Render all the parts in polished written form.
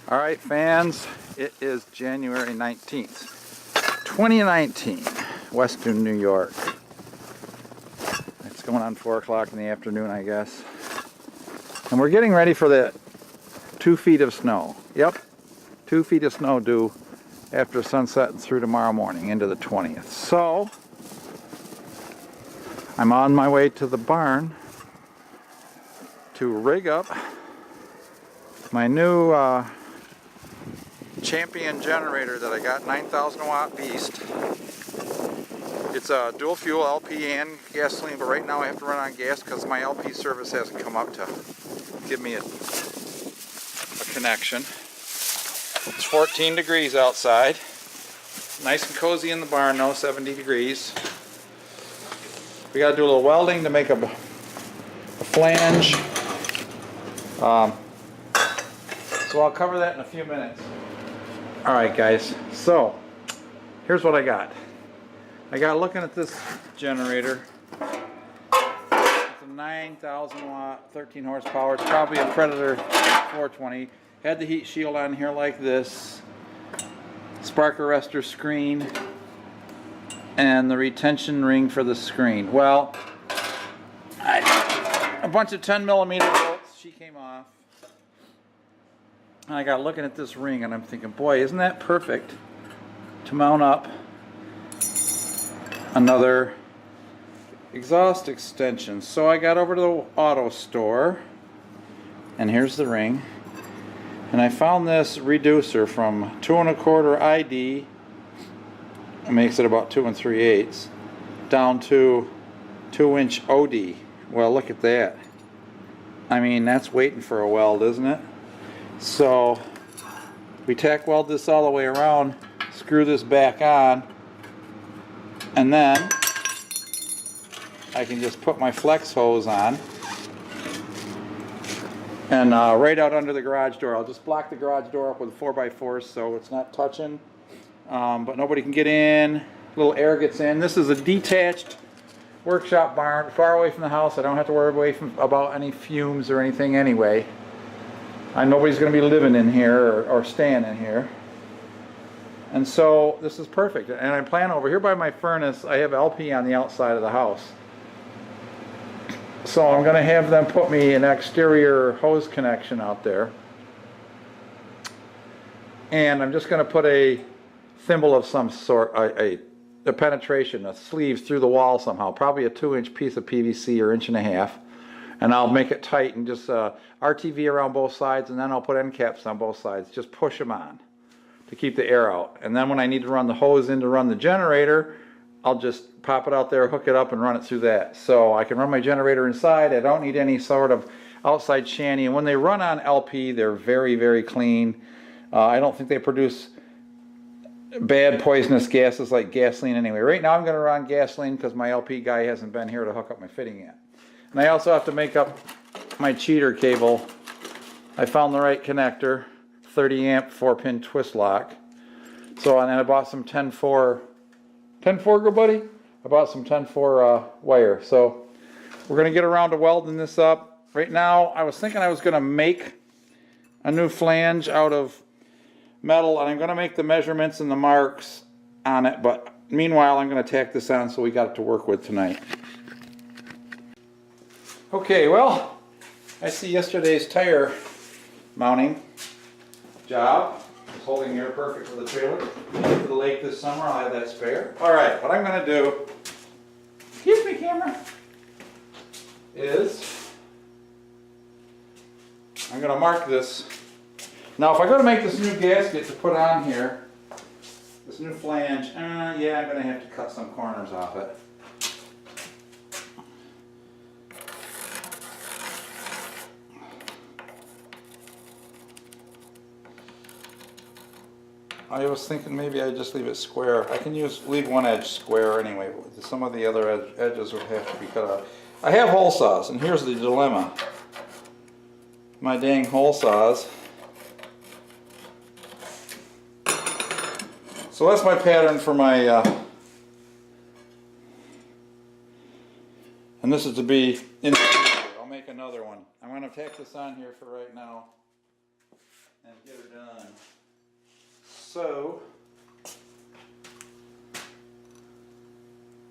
All right, fans, it is January 19th, 2019, Western New York. It's going on 4 o'clock in the afternoon, I guess. And we're getting ready for the 2 feet of snow. Yep, 2 feet of snow due after sunset and through tomorrow morning into the 20th. So, I'm on my way to the barn to rig up my new Champion generator that I got, 9,000 watt beast. It's a dual fuel LP and gasoline, but right now I have to run on gas because my LP service hasn't come up to give me a connection. It's 14 degrees outside. Nice and cozy in the barn though, 70 degrees. We got to do a little welding to make a flange. So I'll cover that in a few minutes. Alright guys, so here's what I got. I got looking at this generator. It's a 9,000 watt, 13 horsepower. It's probably a Predator 420. Had the heat shield on here like this. Spark arrestor screen. And the retention ring for the screen. Well, a bunch of 10mm bolts. She came off. And I got looking at this ring and I'm thinking, boy, isn't that perfect to mount up another exhaust extension. So I got over to the auto store and here's the ring. And I found this reducer from 2 1/4 ID. It makes it about 2 3/8 down to 2-inch OD. Well, look at that. I mean, that's waiting for a weld, isn't it? So we tack weld this all the way around, screw this back on, and then I can just put my flex hose on and right out under the garage door. I'll just block the garage door up with 4x4 so it's not touching, but nobody can get in. A little air gets in. This is a detached workshop barn, far away from the house. I don't have to worry about any fumes or anything anyway. Nobody's going to be living in here or staying in here. And so this is perfect. And I plan over here by my furnace, I have LP on the outside of the house. So I'm going to have them put me an exterior hose connection out there. And I'm just going to put a thimble of some sort, a penetration, a sleeve through the wall somehow. Probably a 2-inch piece of PVC or 1.5 inches. And I'll make it tight and just RTV around both sides, and then I'll put end caps on both sides. Just push them on to keep the air out. And then when I need to run the hose in to run the generator, I'll just pop it out there, hook it up, and run it through that. So I can run my generator inside. I don't need any sort of outside shanty. And when they run on LP, they're very, very clean. I don't think they produce bad poisonous gases like gasoline anyway. Right now I'm going to run gasoline because my LP guy hasn't been here to hook up my fitting yet. And I also have to make up my cheater cable. I found the right connector, 30 amp 4-pin twist lock. So and then I bought some 10-4, 10-4 go buddy? I bought some 10-4 wire. So we're going to get around to welding this up. Right now I was thinking I was going to make a new flange out of metal, and I'm going to make the measurements and the marks on it, but meanwhile I'm going to tack this on so we got it to work with tonight. Okay, well, I see yesterday's tire mounting job. It's holding here perfect for the trailer. For the lake this summer, I'll have that spare. Alright, what I'm going to do, excuse me camera, is I'm going to mark this. Now if I go to make this new gasket to put on here, this new flange, yeah, I'm going to have to cut some corners off it. I was thinking maybe I'd just leave it square. I can leave one edge square anyway. Some of the other edges would have to be cut out. I have hole saws, and here's the dilemma. My dang hole saws. So that's my pattern for my, and this is to be in the future. I'll make another one. I'm going to tack this on here for right now. and get her done. So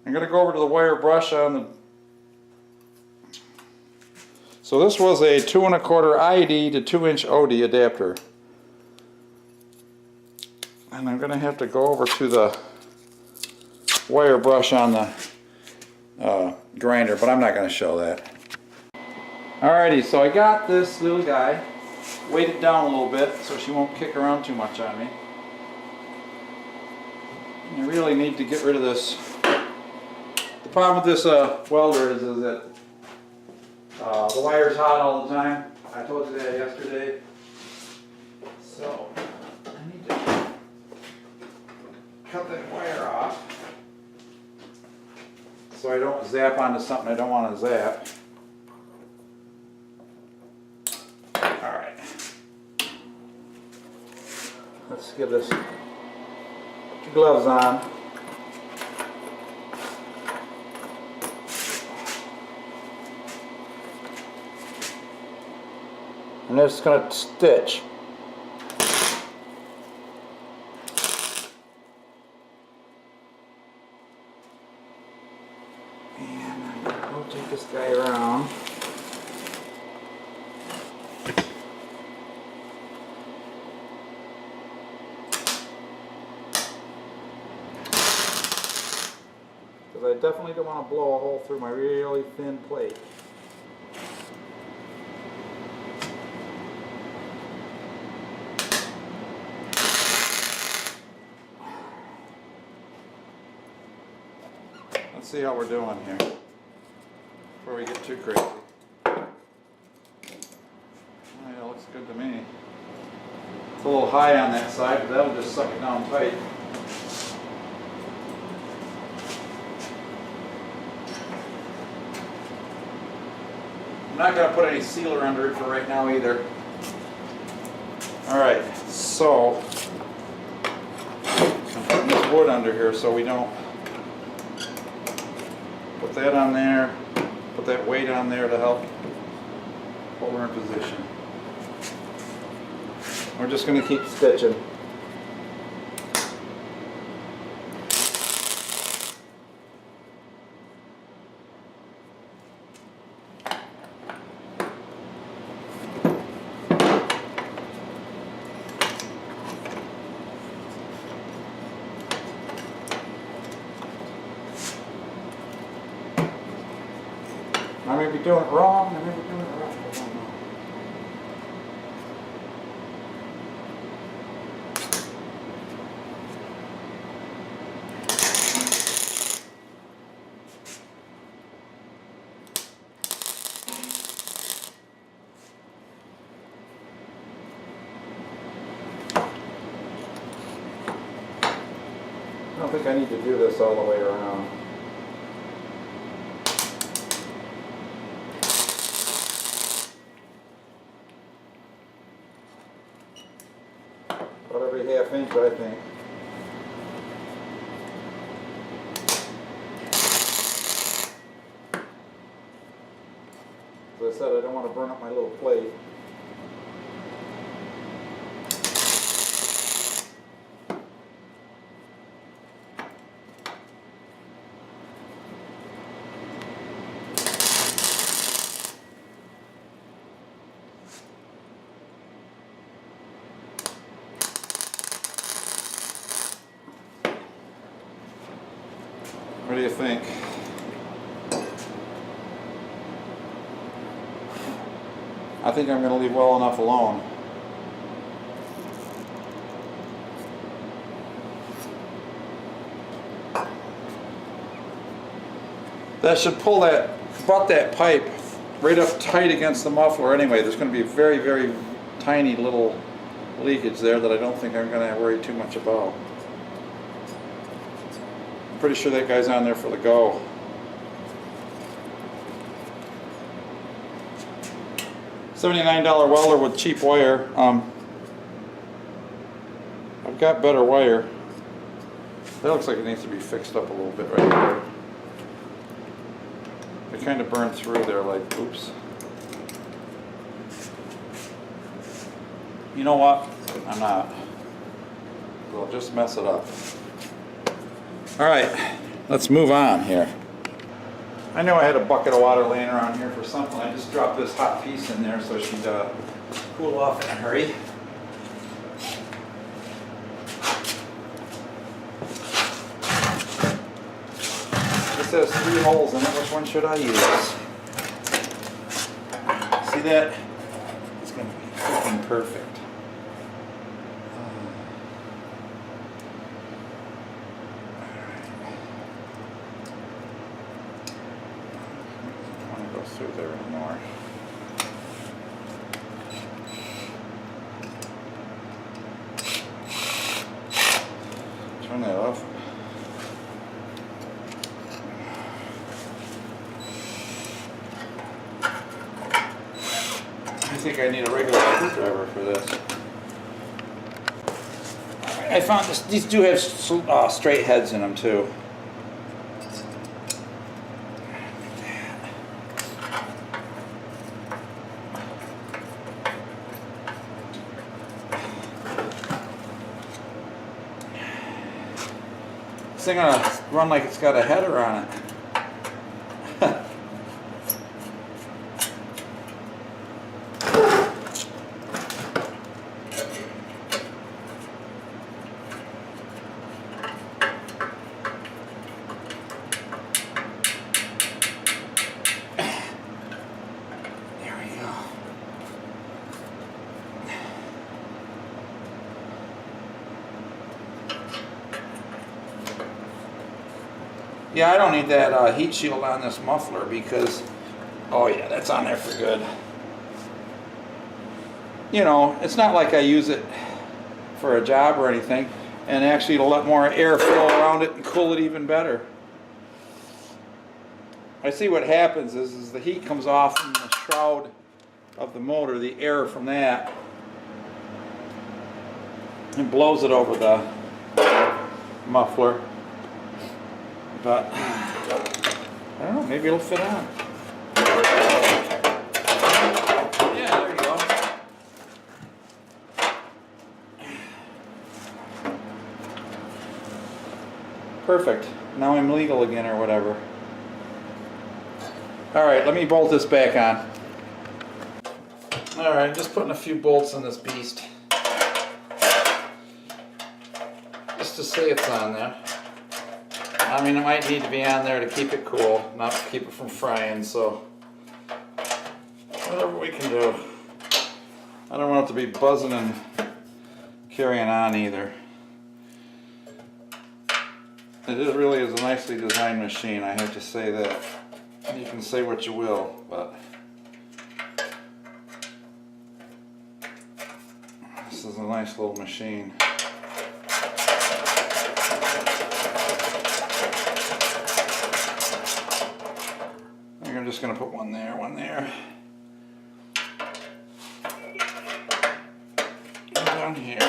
I'm going to go over to the wire brush on the. So this was a 2 1/4 ID to 2-inch OD adapter. And I'm going to have to go over to the wire brush on the grinder, but I'm not going to show that. Alrighty, so I got this little guy weighted down a little bit so she won't kick around too much on me. You really need to get rid of this. The problem with this welder is that the wire's hot all the time. I told you that yesterday. So I need to cut that wire off so I don't zap onto something I don't want to zap. Alright. Let's get this gloves on. And it's going to stitch. And I'm going to go take this guy around. Because I definitely don't want to blow a hole through my really thin plate. Let's see how we're doing here before we get too crazy. Oh, yeah, looks good to me. It's a little high on that side, but that'll just suck it down tight. I'm not going to put any sealer under it for right now either. Alright, so I'm putting this wood under here so we don't put that on there, put that weight on there to help hold her in position. We're just going to keep stitching. I may be doing it wrong, I may be doing it right, I don't know. I don't think I need to do this all the way around. About every ½ inch, I think. As I said, I don't want to burn up my little plate. What do you think? I think I'm going to leave well enough alone. That should pull that, butt that pipe right up tight against the muffler anyway. There's going to be a very, very tiny little leakage there that I don't think I'm going to worry too much about. I'm pretty sure that guy's on there for the go. $79 welder with cheap wire. I've got better wire. That looks like it needs to be fixed up a little bit right there. It kind of burned through there like, oops. You know what? I'm not. We'll just mess it up. All right, let's move on here. I know I had a bucket of water laying around here for something. I just dropped this hot piece in there so she'd cool off in a hurry. This has 3 holes in it. Which one should I use? See that? It's going to be freaking perfect. Through there anymore. Turn that off. I think I need a regular screwdriver for this. I found this. These do have straight heads in them too. This thing gonna run like it's got a header on it. There we go. Yeah, I don't need that heat shield on this muffler because, oh yeah, that's on there for good. You know, it's not like I use it for a job or anything, and actually it'll let more air flow around it and cool it even better. I see what happens is the heat comes off from the shroud of the motor, the air from that, and blows it over the muffler. But I don't know, maybe it'll fit on. Yeah, there you go. Perfect. Now I'm legal again or whatever. Alright, let me bolt this back on. Alright, just putting a few bolts in this beast. Just to say it's on there. I mean, it might need to be on there to keep it cool, not to keep it from frying, so whatever we can do. I don't want it to be buzzing and carrying on either. It really is a nicely designed machine, I have to say that. You can say what you will, but this is a nice little machine. I'm just going to put one there, one there. And down here.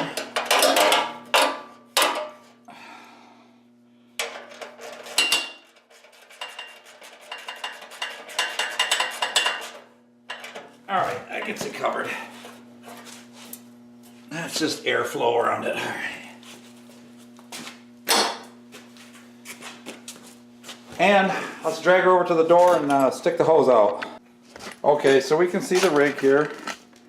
Alright, that gets it covered. That's just airflow around it. And let's drag her over to the door and stick the hose out. Okay, so we can see the rig here.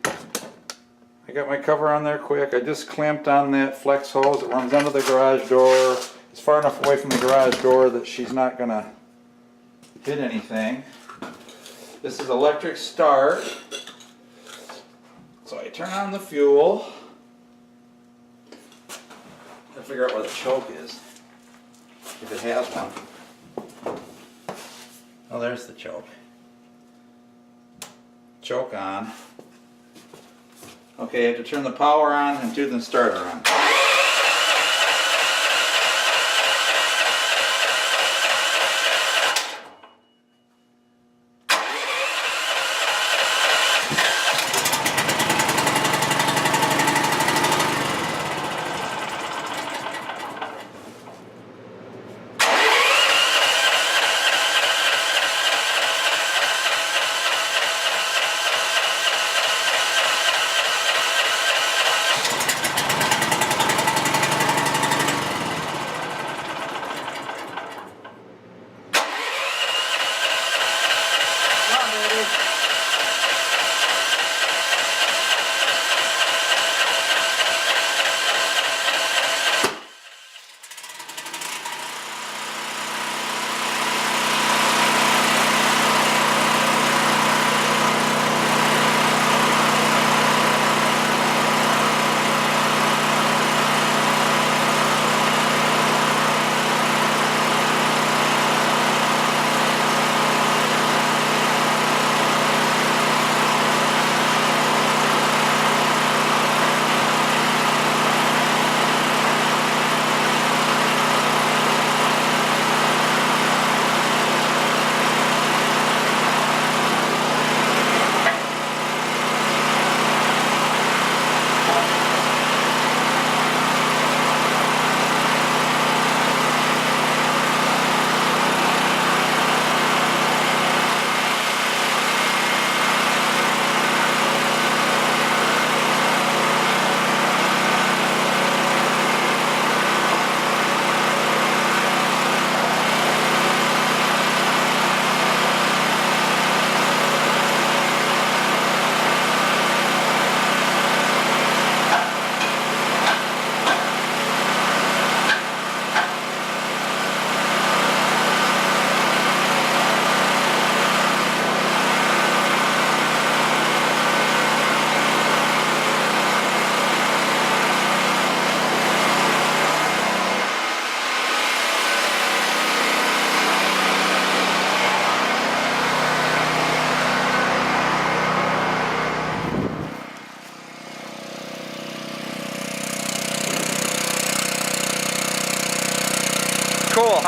I got my cover on there quick. I just clamped on that flex hose. It runs under the garage door. It's far enough away from the garage door that she's not going to hit anything. This is electric start. So I turn on the fuel. Gotta figure out where the choke is, if it has one. Oh, there's the choke. Choke on. Okay, I have to turn the power on and do the starter on.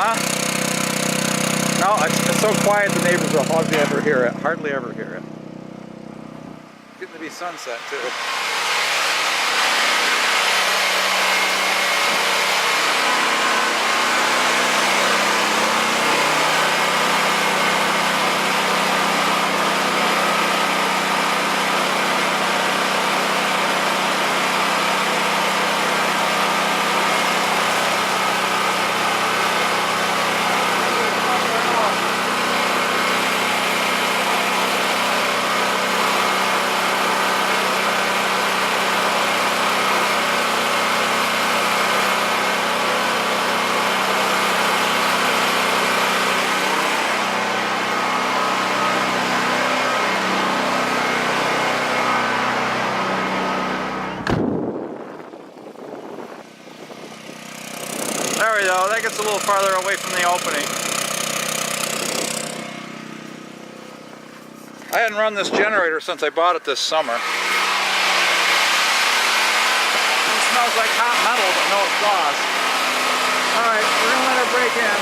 huh? No, it's so quiet the neighbors will hardly ever hear it. Hardly ever hear it. Getting to be sunset too. There we go, that gets a little farther away from the opening. I hadn't run this generator since I bought it this summer. It smells like hot metal, but no exhaust. Alright, we're gonna let her break in.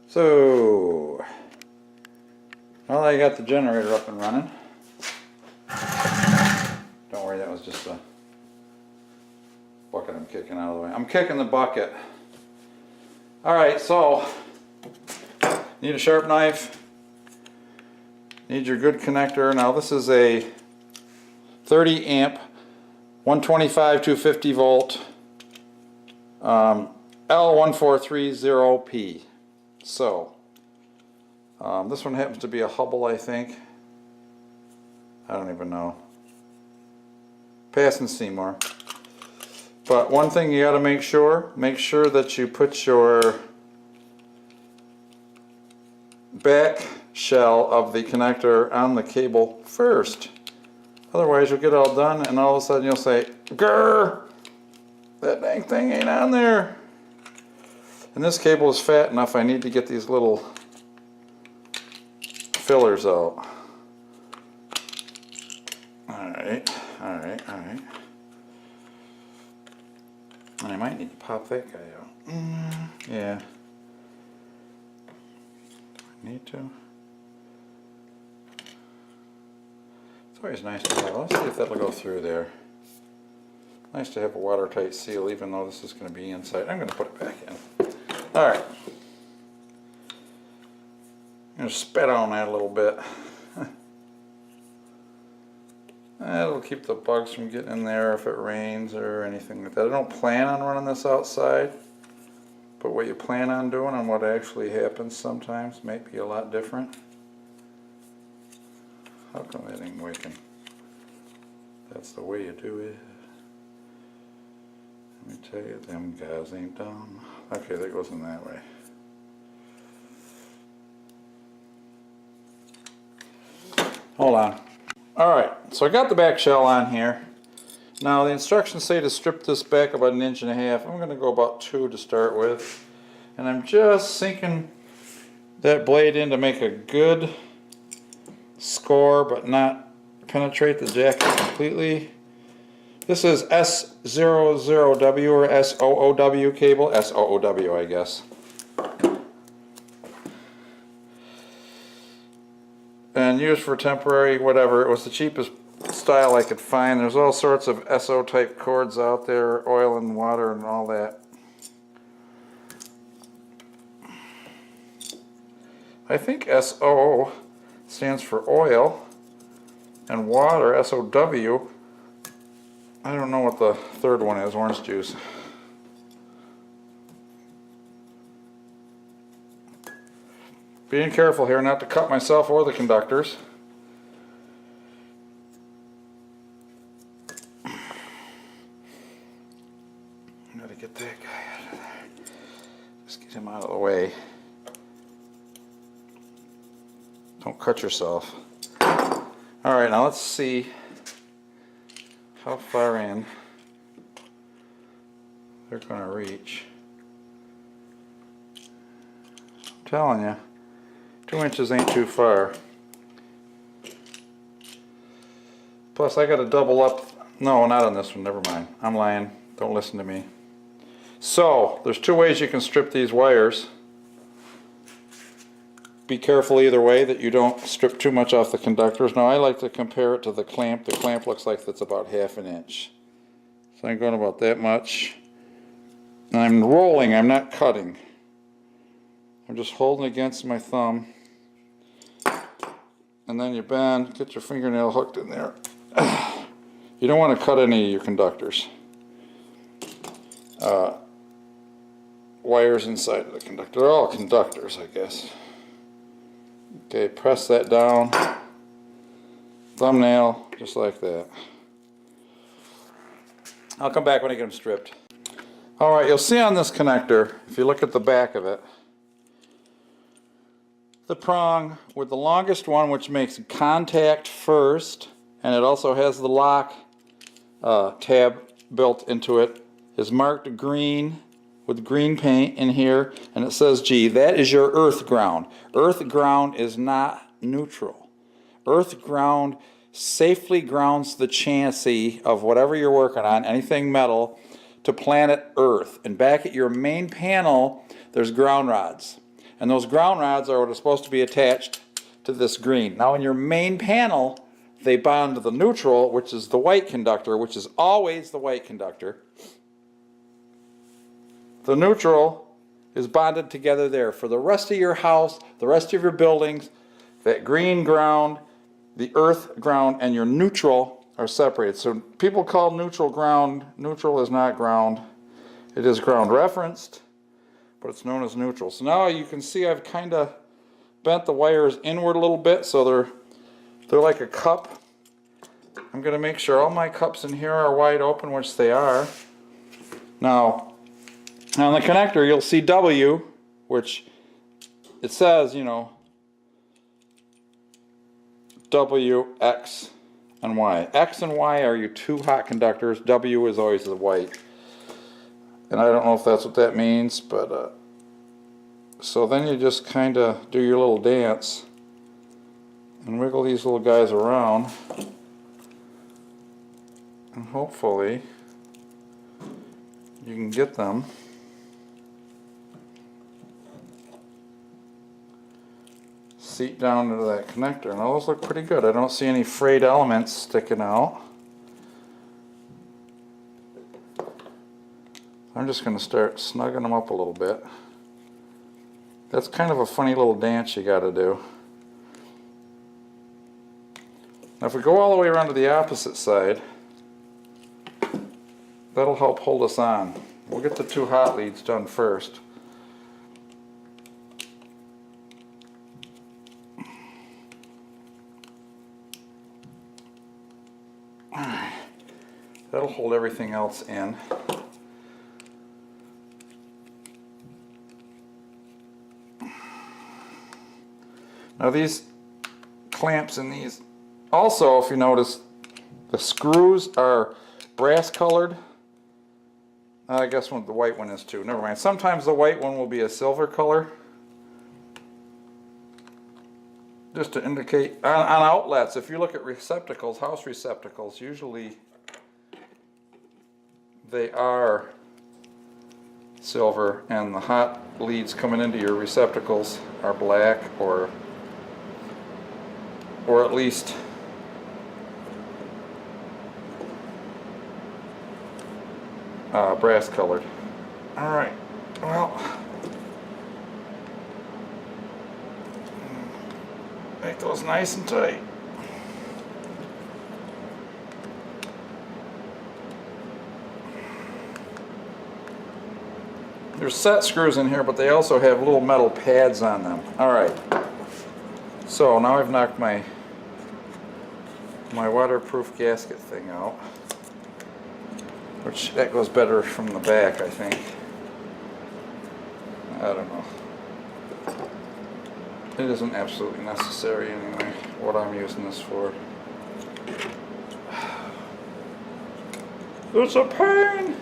So, now that I got the generator up and running, don't worry, that was just a bucket I'm kicking out of the way. I'm kicking the bucket. Alright, so need a sharp knife, need your good connector. Now this is a 30 amp 125 250 volt L1430P. So this one happens to be a Hubble, I think. I don't even know. Passing Seymour. But one thing you got to make sure that you put your back shell of the connector on the cable first. Otherwise you'll get it all done and all of a sudden you'll say, grr, that dang thing ain't on there. And this cable is fat enough, I need to get these little fillers out. Alright. I might need to pop that guy out. Yeah. Do I need to? It's always nice to have. Let's see if that'll go through there. Nice to have a watertight seal, even though this is going to be inside. I'm going to put it back in. Alright. I'm going to spit on that a little bit. That'll keep the bugs from getting in there if it rains or anything like that. I don't plan on running this outside, but what you plan on doing and what actually happens sometimes might be a lot different. How come that ain't waking? That's the way you do it. Let me tell you, them guys ain't dumb. Okay, that goes in that way. Hold on. Alright, so I got the back shell on here. Now the instructions say to strip this back about 1.5 inches. I'm going to go about 2 to start with. And I'm just sinking that blade in to make a good score but not penetrate the jacket completely. This is S00W or SOOW cable. SOOW, I guess. And used for temporary whatever. It was the cheapest style I could find. There's all sorts of SO type cords out there, oil and water and all that. I think SO stands for oil and water, SOW. I don't know what the third one is, orange juice. Being careful here not to cut myself or the conductors. Gotta get that guy out of there. Just get him out of the way. Don't cut yourself. Alright, now let's see how far in they're going to reach. I'm telling you, 2 inches ain't too far. Plus I got to double up. No, not on this one, never mind. I'm lying. Don't listen to me. So there's two ways you can strip these wires. Be careful either way that you don't strip too much off the conductors. Now I like to compare it to the clamp. The clamp looks like it's about 1/2 inch. So I'm going about that much. And I'm rolling, I'm not cutting. I'm just holding against my thumb. And then you bend, get your fingernail hooked in there. You don't want to cut any of your conductors. Wires inside of the conductor. They're all conductors, I guess. Okay, press that down. Thumbnail, just like that. I'll come back when I get them stripped. Alright, you'll see on this connector, if you look at the back of it, the prong with the longest one, which makes contact first, and it also has the lock tab built into it, is marked green with green paint in here, and it says G. That is your earth ground. Earth ground is not neutral. Earth ground safely grounds the chassis of whatever you're working on, anything metal, to planet Earth. And back at your main panel, there's ground rods. And those ground rods are what are supposed to be attached to this green. Now in your main panel, they bond to the neutral, which is the white conductor, which is always the white conductor. The neutral is bonded together there. For the rest of your house, the rest of your buildings, that green ground, the earth ground, and your neutral are separated. So people call neutral ground. Neutral is not ground. It is ground referenced, but it's known as neutral. So now you can see I've kind of bent the wires inward a little bit so they're like a cup. I'm going to make sure all my cups in here are wide open, which they are. Now, on the connector, you'll see W, which it says, you know, W, X, and Y. X and Y are your two hot conductors. W is always the white. And I don't know if that's what that means, but so then you just kind of do your little dance and wiggle these little guys around, and hopefully you can get them seat down into that connector. And those look pretty good. I don't see any frayed elements sticking out. I'm just going to start snugging them up a little bit. That's kind of a funny little dance you got to do. Now if we go all the way around to the opposite side, that'll help hold us on. We'll get the two hot leads done first. That'll hold everything else in. Now these clamps in these, also if you notice, the screws are brass colored. I guess the white one is too. Never mind. Sometimes the white one will be a silver color. Just to indicate, on outlets, if you look at receptacles, house receptacles, usually they are silver, and the hot leads coming into your receptacles are black or at least brass colored. Alright, well, make those nice and tight. There's set screws in here, but they also have little metal pads on them. Alright, so now I've knocked my waterproof gasket thing out, which that goes better from the back, I think. I don't know. It isn't absolutely necessary anyway, what I'm using this for. It's a pain!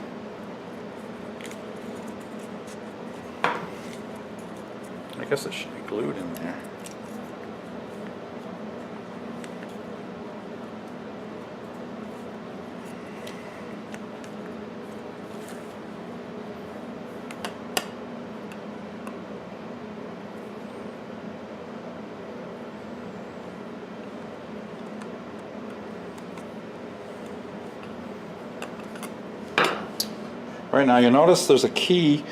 I guess it should be glued in there. Right now, you notice there's a key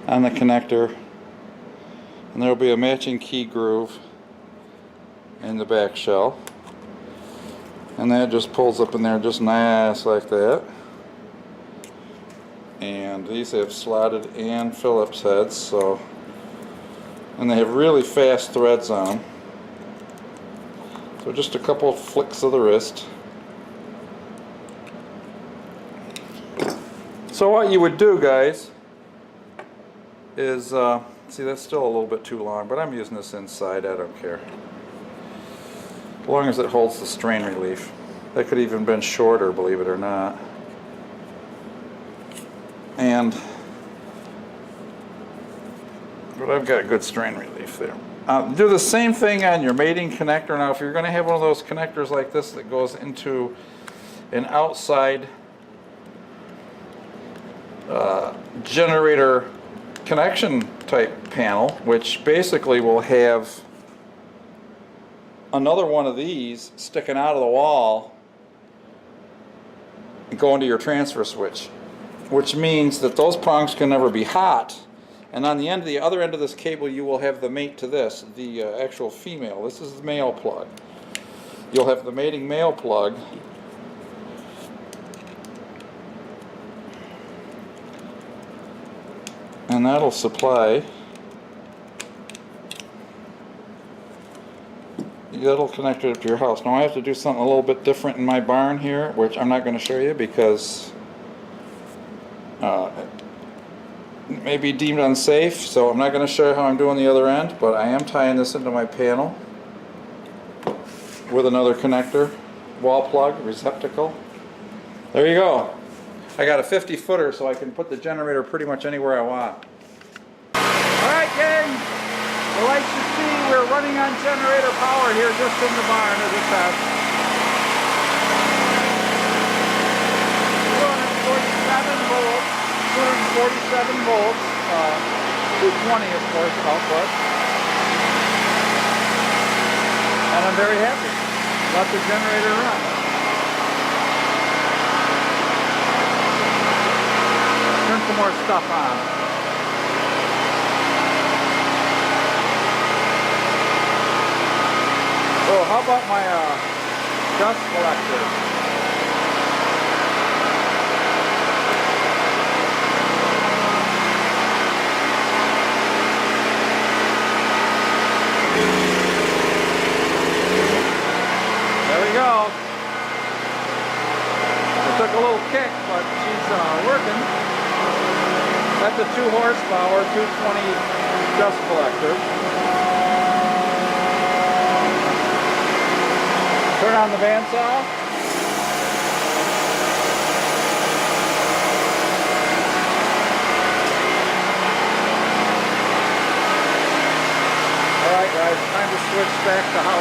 on the connector, and there will be a matching key groove in the back shell, and that just pulls up in there just nice like that. And these have slotted and Phillips heads, so, and they have really fast threads on them. So just a couple of flicks of the wrist. So what you would do, guys, is, see, that's still a little bit too long, but I'm using this inside, I don't care. As long as it holds the strain relief. That could even been shorter, believe it or not. But I've got good strain relief there. Do the same thing on your mating connector. Now, if you're going to have one of those connectors like this that goes into an outside generator connection type panel, which basically will have another one of these sticking out of the wall and going to your transfer switch, which means that those prongs can never be hot. And on the end, the other end of this cable, you will have the mate to this, the actual female. This is the male plug. You'll have the mating male plug. And that'll supply, that'll connect it up to your house. Now I have to do something a little bit different in my barn here, which I'm not going to show you because it may be deemed unsafe, so I'm not going to show you how I'm doing the other end, but I am tying this into my panel with another connector, wall plug, receptacle. There you go. I got a 50-footer, so I can put the generator pretty much anywhere I want. Alright, gang, well, like you see, we're running on generator power here just in the barn as a test. 247 volts, 247 volts, 220 of course output. And I'm very happy. Let the generator run. Turn some more stuff on. So how about my dust collector? There we go. It took a little kick, but she's working. That's a 2 horsepower, 220 dust collector. Turn on the bandsaw. Alright guys, time to switch back to hot